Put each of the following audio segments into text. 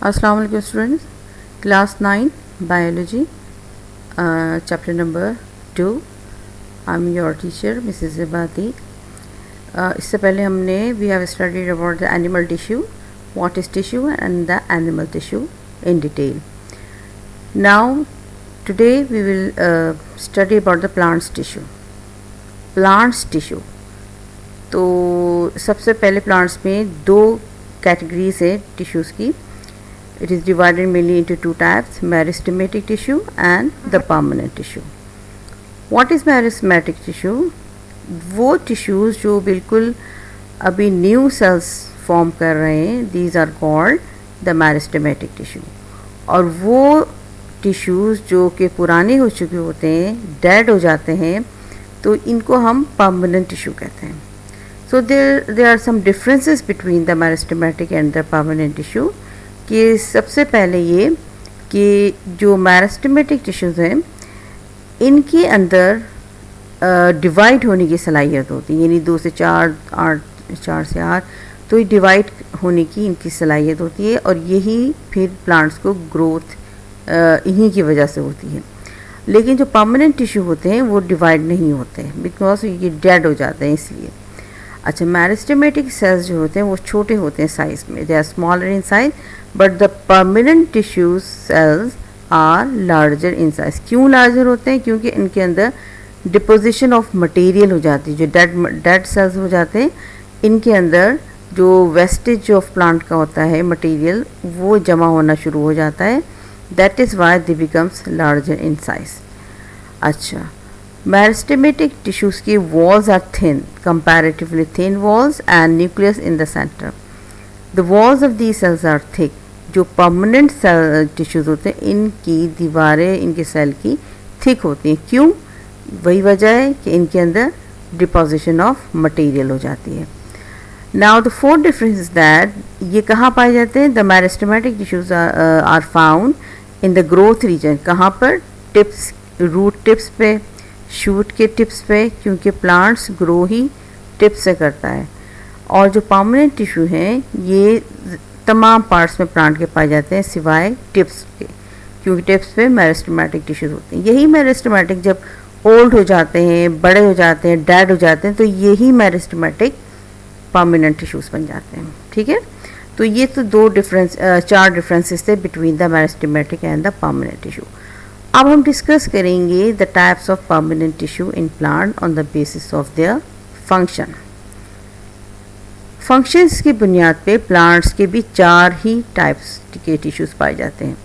अस्सलाम वालेकुम students, class 9 biology chapter number 2। I am your teacher Mrs Zabati. इससे पहले हमने we have studied about the animal tissue, what is tissue and the animal tissue in detail. Now today we will study about the plants tissue. Plants tissue, तो सबसे पहले plants में दो categories है tissues की। It is divided mainly into two types, meristematic tissue and the permanent tissue. What is meristematic tissue? वो tissues जो बिल्कुल अभी new cells form कर रहे हैं, these are called the meristematic tissue. और वो tissues जो कि पुराने हो चुके होते हैं, dead हो जाते हैं, तो इनको हम permanent tissue कहते हैं. So there are some differences between the meristematic and the permanent tissue. कि सबसे पहले ये कि जो मैरिस्टेमेटिक टिश्यूज़ हैं इनके अंदर डिवाइड होने की सलाहियत होती है, यानी 2 से 4, 4 से 8, तो ये डिवाइड होने की इनकी सलाहियत होती है और यही फिर प्लांट्स को ग्रोथ इन्हीं की वजह से होती है। लेकिन जो परमानेंट टिश्यू होते हैं वो डिवाइड नहीं होते बिकॉज ये डेड हो जाते हैं इसलिए। अच्छा, मैरिस्टेमेटिक सेल्स जो होते हैं वो छोटे होते हैं साइज़ में, they are smaller in size, but the permanent tissue cells are larger in size. क्यों लार्जर होते हैं? क्योंकि इनके अंदर डिपोजिशन ऑफ मटेरियल हो जाती है। जो डेड सेल्स हो जाते हैं इनके अंदर जो वेस्टेज ऑफ प्लांट का होता है मटेरियल वो जमा होना शुरू हो जाता है, that is why they becomes larger in size. अच्छा, meristematic tissues की walls are thin, comparatively thin walls and nucleus in the center. The walls of these cells are thick. जो permanent cell tissues होते हैं इनकी दीवारें इनके cell की thick होती हैं। क्यों? वही वजह है कि इनके अंदर deposition of material हो जाती है। Now the fourth difference is that ये कहाँ पाए जाते हैं? The meristematic tissues are found in the growth region. कहाँ पर? Tips, root tips पे, शूट के टिप्स पे, क्योंकि प्लांट्स ग्रो ही टिप से करता है। और जो परमानेंट टिश्यू हैं ये तमाम पार्ट्स में प्लांट के पाए जाते हैं सिवाय टिप्स के, क्योंकि टिप्स पे मेरिस्टेमेटिक टिश्यूज होते हैं। यही मेरिस्टेमेटिक जब ओल्ड हो जाते हैं, बड़े हो जाते हैं, डेड हो जाते हैं, तो यही मेरिस्टेमेटिक परमानेंट टिश्यूज बन जाते हैं। ठीक है, तो ये तो 4 डिफरेंसेस थे between the meristematic and the permanent tissue. अब हम डिस्कस करेंगे the types of permanent tissue in plant on the basis of their function. Functions की बुनियाद पे प्लांट्स के भी 4 ही टाइप्स के टिश्यूज़ पाए जाते हैं।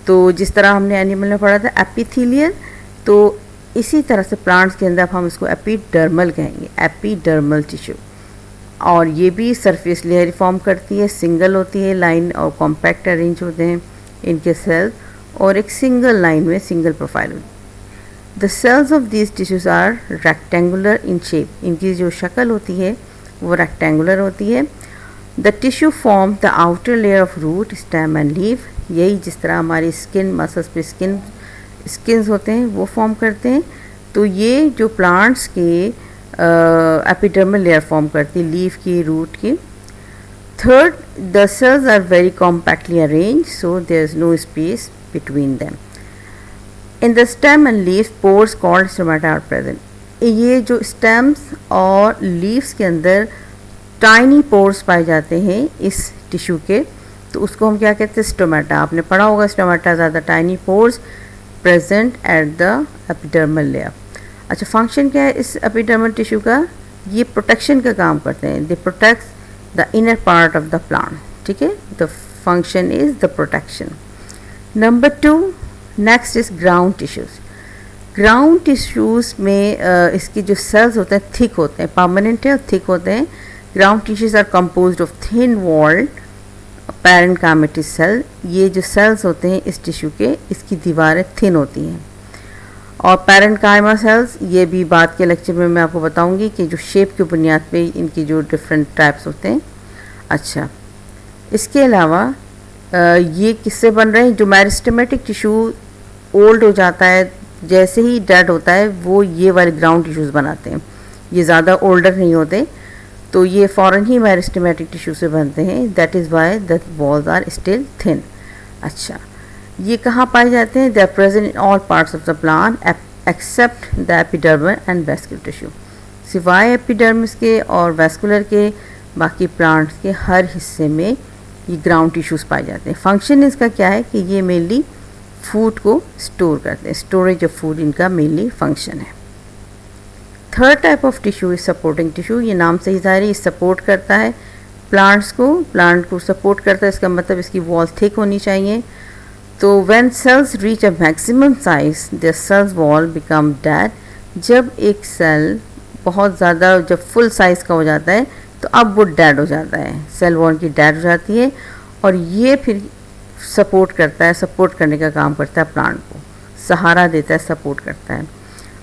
तो जिस तरह हमने एनिमल में पढ़ा था एपिथेलियल, तो इसी तरह से प्लांट्स के अंदर हम इसको एपिडर्मल कहेंगे, एपिडर्मल टिश्यू। और ये भी सरफेस लेयर फॉर्म करती है, सिंगल होती है, लाइन और कॉम्पैक्ट अरेंज होते हैं इनके सेल्स, और एक सिंगल लाइन में सिंगल प्रोफाइल होती है। The cells of these tissues are rectangular in shape. इनकी जो शक्ल होती है वो रेक्टेंगुलर होती है। The tissue form the outer layer of root, stem and leaf. यही जिस तरह हमारी स्किन मसल्स पे स्किन्स होते हैं वो फॉर्म करते हैं, तो ये जो प्लांट्स के एपिडर्मल लेयर फॉर्म करती है, लीफ की, रूट की। Third, the cells are very compactly arranged, so there is no space between them. In the stem and leaves, pores called stomata are present. ये जो stems और leaves के अंदर tiny pores पाए जाते हैं इस टिश्यू के, तो उसको हम क्या कहते हैं? स्टोमेटा। आपने पढ़ा होगा स्टोमेटा ज़्यादा tiny pores present at the epidermal layer. अच्छा, फंक्शन क्या है इस एपिडर्मल टिश्यू का? ये प्रोटेक्शन का काम करते हैं। They protect the inner part of the plant. ठीक है, the function is the protection. Number 2, next is ground tissues. Ground tissues में इसके जो cells होते हैं thick होते हैं, permanent है और thick होते हैं। Ground tissues are composed of thin walled parenchymatous cell. ये जो cells होते हैं इस टिश्यू के, इसकी दीवारें thin होती हैं। और पैरेन्काइमा सेल्स, ये भी बाद के लेक्चर में मैं आपको बताऊंगी कि जो शेप की बुनियाद पे इनकी जो डिफरेंट टाइप्स होते हैं। अच्छा, इसके अलावा ये किससे बन रहे हैं? जो मेरिस्टेमेटिक टिश्यू ओल्ड हो जाता है, जैसे ही डेड होता है, वो ये वाले ग्राउंड टिश्यूज़ बनाते हैं। ये ज़्यादा ओल्डर नहीं होते, तो ये फ़ौरन ही मेरिस्टेमेटिक टिश्यू से बनते हैं, that is why the walls are still thin. अच्छा, ये कहाँ पाए जाते हैं? They are present in all parts of the plant except the epidermal and vascular tissue. सिवाय एपिडर्मिस के और वैस्कुलर के बाकी प्लांट्स के हर हिस्से में ये ग्राउंड टिश्यूज़ पाए जाते हैं। फंक्शन इसका क्या है कि ये मेनली फूड को स्टोर करते हैं, स्टोरेज ऑफ फूड इनका मेनली फंक्शन है। Third type of tissue is supporting tissue. ये नाम से ही ज़ाहिर है, ये सपोर्ट करता है प्लांट को सपोर्ट करता है। इसका मतलब इसकी वॉल थिक होनी चाहिए। तो when cells reach a maximum size the cells wall become dead. जब एक सेल बहुत ज़्यादा जब फुल साइज़ का हो जाता है तो अब वो डेड हो जाता है, सेल वॉल की डेड हो जाती है, और ये फिर सपोर्ट करता है, सपोर्ट करने का काम करता है, प्लांट को सहारा देता है, सपोर्ट करता है।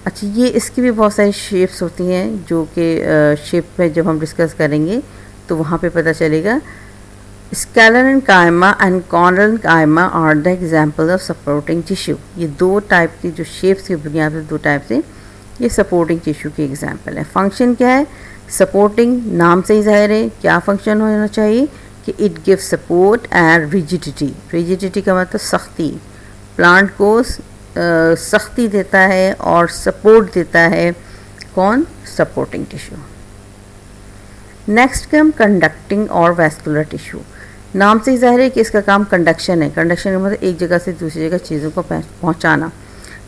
अच्छा, ये इसकी भी बहुत सारी शेप्स होती हैं जो कि शेप में जब हम डिस्कस करेंगे तो वहाँ पे पता चलेगा। Sclerenchyma and collenchyma are the example of supporting tissue. ये दो टाइप की जो शेप्स की बुनियाद पर दो टाइप से ये सपोर्टिंग टिश्यू की एग्जाम्पल है। फंक्शन क्या है? सपोर्टिंग, नाम से ही ज़ाहिर है क्या फंक्शन होना चाहिए कि it give support and rigidity. Rigidity का मतलब सख्ती, प्लांट को सख्ती देता है और सपोर्ट देता है। कौन? Supporting tissue. Next come conducting और वैस्कुलर टिश्यू। नाम से ही ज़ाहिर है कि इसका काम कंडक्शन है। कंडक्शन का मतलब एक जगह से दूसरी जगह चीज़ों को पहुंचाना।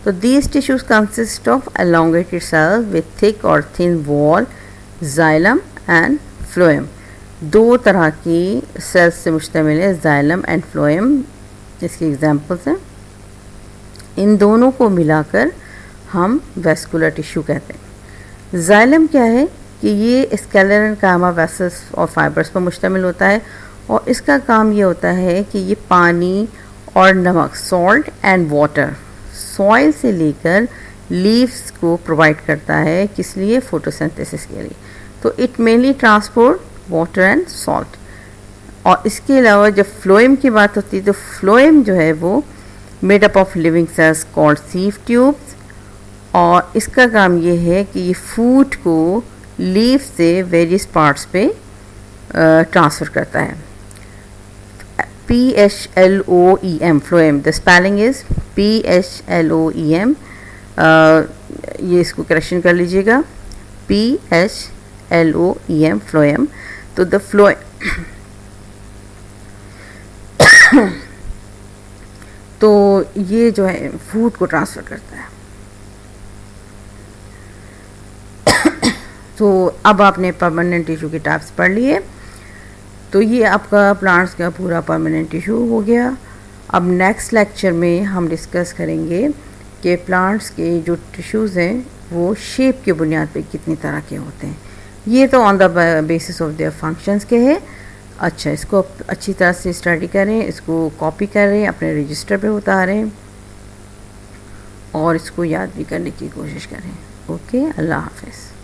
तो these tissues consist of elongated cells with thick और thin wall, xylem and phloem. दो तरह की सेल्स से मुश्तमिल है, जाइलम एंड फ्लोएम इसकी एग्जांपल्स हैं। इन दोनों को मिलाकर हम वैस्कुलर टिश्यू कहते हैं। जाइलम क्या है कि ये स्केलर एंड कायमा वेसल्स और फाइबर्स पर मुश्तमिल होता है, और इसका काम ये होता है कि ये पानी और नमक, सॉल्ट एंड वाटर, सॉइल से लेकर लीव्स को प्रोवाइड करता है। किस लिए? फोटोसिंथेसिस के लिए। तो it mainly transport water and salt. और इसके अलावा जब फ्लोएम की बात होती है तो फ्लोएम जो है वो made up of living cells called sieve tubes, और इसका काम ये है कि ये फूड को लीव से वेरियस पार्ट्स पे ट्रांसफ़र करता है। PHLOEM phloem, the spelling is PHLOEM। ये इसको करेक्शन कर लीजिएगा, PHLOEM फ्लोएम। तो द फ्लोएम तो ये जो है फूड को ट्रांसफ़र करता है। तो अब आपने परमानेंट टिश्यू की टाइप्स पढ़ लिए, तो ये आपका प्लांट्स का पूरा परमानेंट टिश्यू हो गया। अब नेक्स्ट लेक्चर में हम डिस्कस करेंगे कि प्लांट्स के जो टिश्यूज़ हैं वो शेप की बुनियाद पे कितनी तरह के होते हैं। ये तो on the basis of their functions के हैं। अच्छा, इसको अच्छी तरह से स्टडी करें, इसको कॉपी करें, अपने रजिस्टर पे उतारें और इसको याद भी करने की कोशिश करें। ओके, अल्लाह हाफ़िज़।